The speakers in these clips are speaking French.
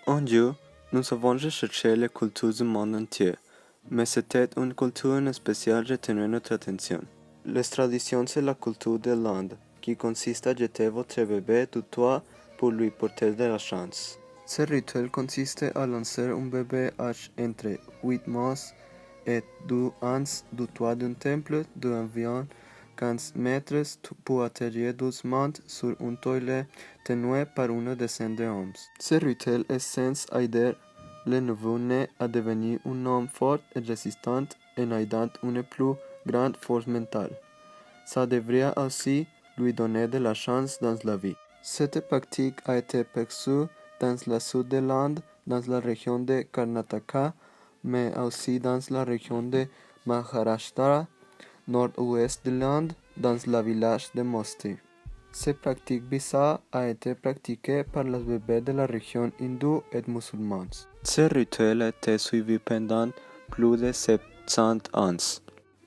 En Dieu, nous avons cherché les cultures du monde entier, mais c'était une culture en spécial retenue notre attention. Les traditions, c'est la culture de l'Inde, qui consiste à jeter votre bébé du toit pour lui porter de la chance. Ce rituel consiste à lancer un bébé âgé entre 8 mois et 2 ans du toit d'un temple d'environ 15 mètres pour atterrir doucement sur un toilet tenu par une dizaine d'hommes. Ce rituel est censé aider le nouveau-né à devenir un homme fort et résistant en aidant une plus grande force mentale. Ça devrait aussi lui donner de la chance dans la vie. Cette pratique a été perçue dans le sud de l'Inde, dans la région de Karnataka, mais aussi dans la région de Maharashtra, nord-ouest de l'Inde, dans le village de Mosti. Cette pratique bizarre a été pratiquée par les bébés de la région hindoue et musulmane. Ce rituel a été suivi pendant plus de 700 ans.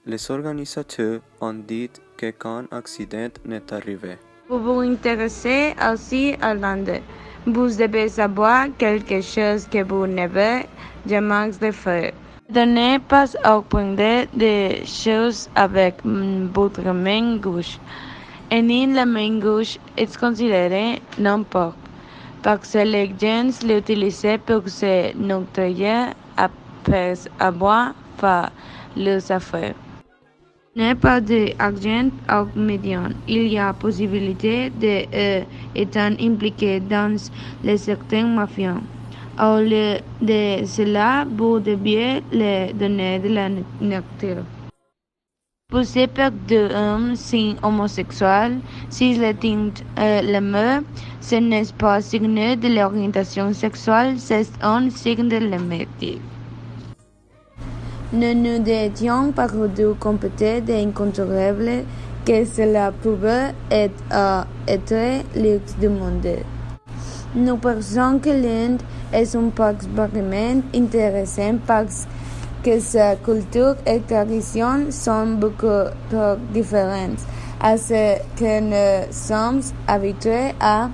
Les organisateurs ont dit qu'un accident n'est arrivé. Vous vous intéressez aussi à l'Inde. Vous devez savoir quelque chose que vous n'avez jamais fait. Ne donnez pas à prendre des choses avec votre main gauche. En la main gauche est considéré n'importe parce que les gens l'utilisent pour se nourrir après avoir fait leurs affaires. N'est pas d'argent au médian. Il y a possibilité d'être impliqué dans les secteurs mafieux. Au lieu de cela, vous deviez leur donner de la nourriture. Poussé par deux hommes signes homosexuels, si le teint l'amour, ce n'est pas signe de l'orientation sexuelle, c'est un signe de l'amitié. Nous étions parvenus compétents d'incontournables que cela pouvait être luxe du monde. Nous pensons que l'Inde est un pays vraiment intéressant parce que sa culture et traditions sont beaucoup trop différentes à ce que nous sommes habitués à.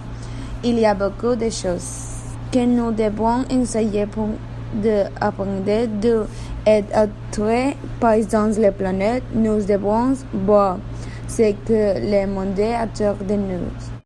Il y a beaucoup de choses que nous devons essayer pour apprendre d'eux et autres pays dans la planète. Nous devons voir ce que le monde attend de nous.